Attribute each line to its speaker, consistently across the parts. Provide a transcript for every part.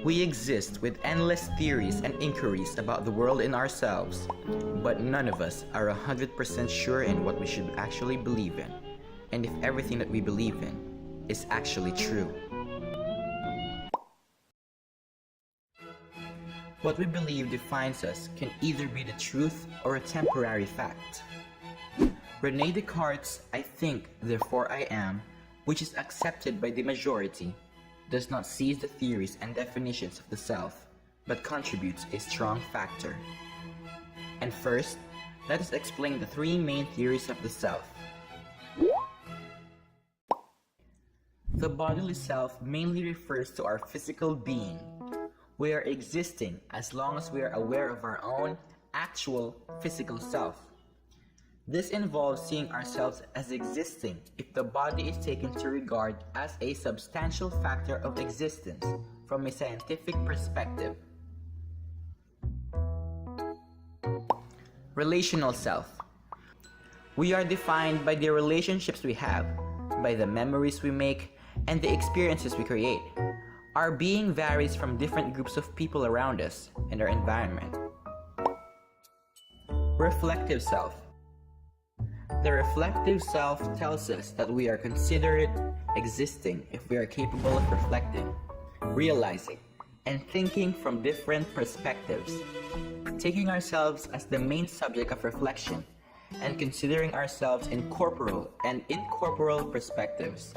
Speaker 1: We exist with endless theories and inquiries about the world and ourselves, but none of us are 100% sure in what we should actually believe in, and if everything that we believe in is actually true. What we believe defines us can either be the truth or a temporary fact. Rene Descartes' "I think, therefore I am," which is accepted by the majority, does not seize the theories and definitions of the self, but contributes a strong factor. And first, let us explain the three main theories of the self. The bodily self mainly refers to our physical being. We are existing as long as we are aware of our own actual physical self. This involves seeing ourselves as existing if the body is taken to regard as a substantial factor of existence from a scientific perspective. Relational self. We are defined by the relationships we have, by the memories we make, and the experiences we create. Our being varies from different groups of people around us and our environment. Reflective self. The reflective self tells us that we are considered existing if we are capable of reflecting, realizing, and thinking from different perspectives, taking ourselves as the main subject of reflection, and considering ourselves in corporal and incorporeal perspectives.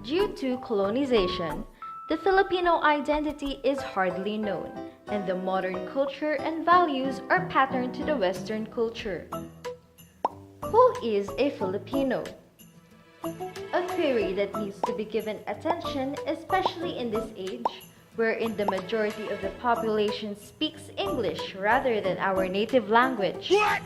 Speaker 2: Due to colonization, the Filipino identity is hardly known, and the modern culture and values are patterned to the Western culture. Who is a Filipino? A query that needs to be given attention, especially in this age, wherein the majority of the population speaks English rather than our native language. What?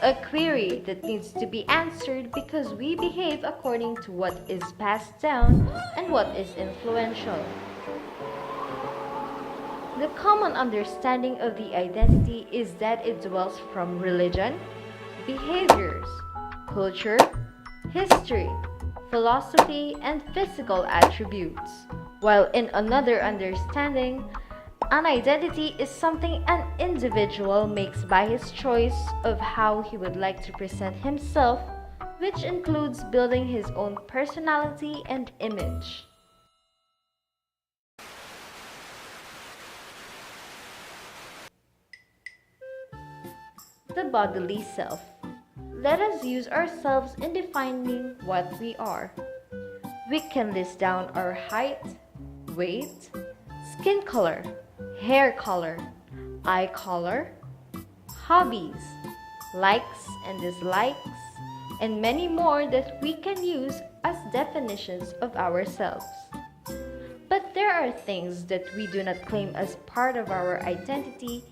Speaker 2: A query that needs to be answered because we behave according to what is passed down and what is influential. The common understanding of the identity is that it dwells from religion, behaviors, culture, history, philosophy, and physical attributes, while in another understanding, an identity is something an individual makes by his choice of how he would like to present himself, which includes building his own personality and image. The bodily self. Let us use ourselves in defining what we are. We can list down our height, weight, skin color, hair color, eye color, hobbies, likes and dislikes, and many more that we can use as definitions of ourselves. But there are things that we do not claim as part of our identity,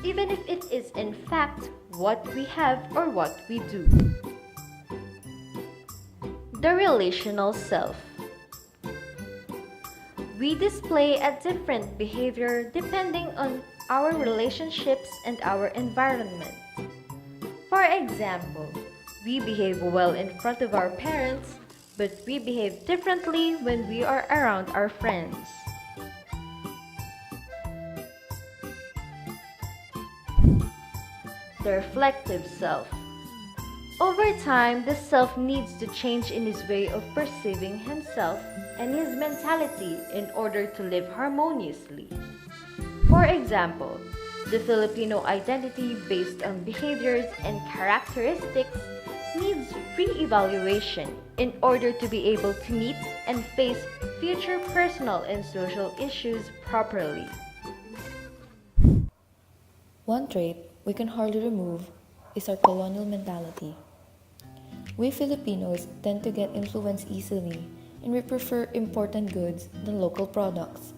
Speaker 2: even if it is in fact what we have or what we do. The relational self. We display a different behavior depending on our relationships and our environment. For example, we behave well in front of our parents, but we behave differently when we are around our friends. The reflective self. Over time, the self needs to change in his way of perceiving himself and his mentality in order to live harmoniously. For example, the Filipino identity based on behaviors and characteristics needs re-evaluation in order to be able to meet and face future personal and social issues properly.
Speaker 3: One trait we can hardly remove is our colonial mentality. We Filipinos tend to get influenced easily, and we prefer important goods than local products.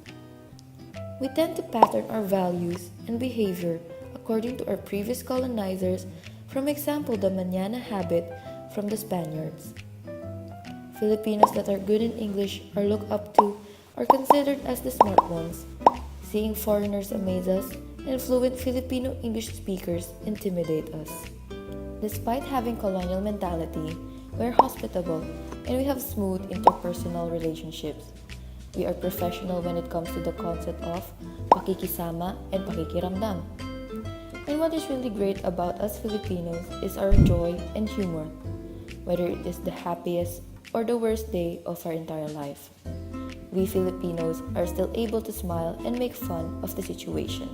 Speaker 3: We tend to pattern our values and behavior according to our previous colonizers, from example the mañana habit from the Spaniards. Filipinos that are good in English are looked up to or considered as the smart ones. Seeing foreigners amaze us and fluent Filipino English speakers intimidate us. Despite having colonial mentality, we're hospitable and we have smooth interpersonal relationships. We are professional when it comes to the concept of pakikisama and pakikiramdam. And what is really great about us Filipinos is our joy and humor, whether it is the happiest or the worst day of our entire life. We Filipinos are still able to smile and make fun of the situation.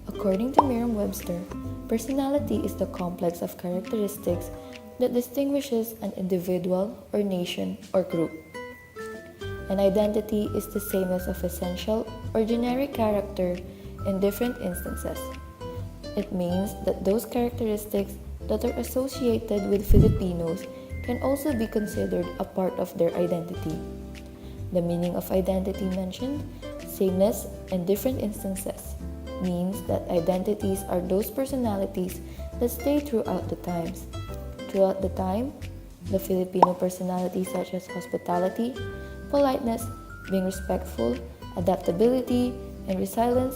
Speaker 3: According to Merriam-Webster, personality is the complex of characteristics that distinguishes an individual or nation or group. An identity is the sameness of essential or generic character in different instances. It means that those characteristics that are associated with Filipinos can also be considered a part of their identity. The meaning of identity mentioned, sameness and different instances, means that identities are those personalities that stay throughout the times. Throughout the time, the Filipino personalities such as hospitality, politeness, being respectful, adaptability, and resilience,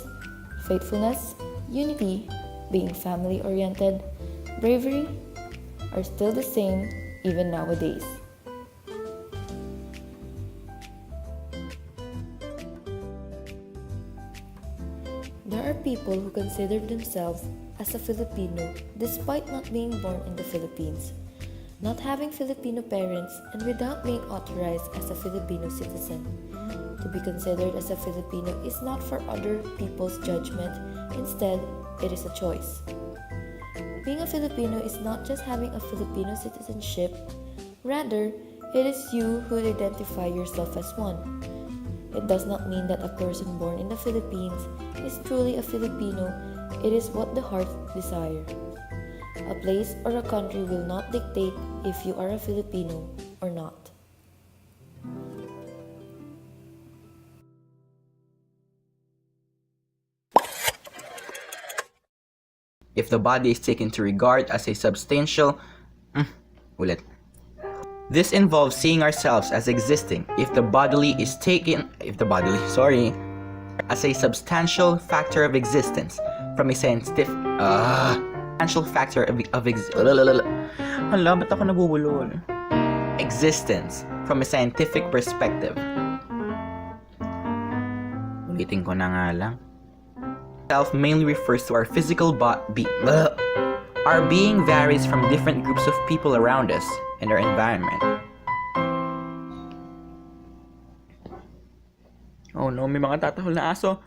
Speaker 3: faithfulness, unity, being family-oriented, bravery, are still the same even nowadays. There are people who consider themselves as a Filipino despite not being born in the Philippines, not having Filipino parents, and without being authorized as a Filipino citizen. To be considered as a Filipino is not for other people's judgment, instead, it is a choice. Being a Filipino is not just having a Filipino citizenship, rather, it is you who identify yourself as one. It does not mean that a person born in the Philippines is truly a Filipino, it is what the heart desires. A place or a country will not dictate if you are a Filipino or not.
Speaker 1: If the body is taken to regard as a substantial... ulit. This involves seeing ourselves as existing if the bodily is taken... as a substantial factor of existence from a scientific... substantial factor of existence from a scientific perspective. Ulitin ko na nga lang. Self mainly refers to our physical Our being varies from different groups of people around us and our environment. Oh no, may mga tatahol na aso.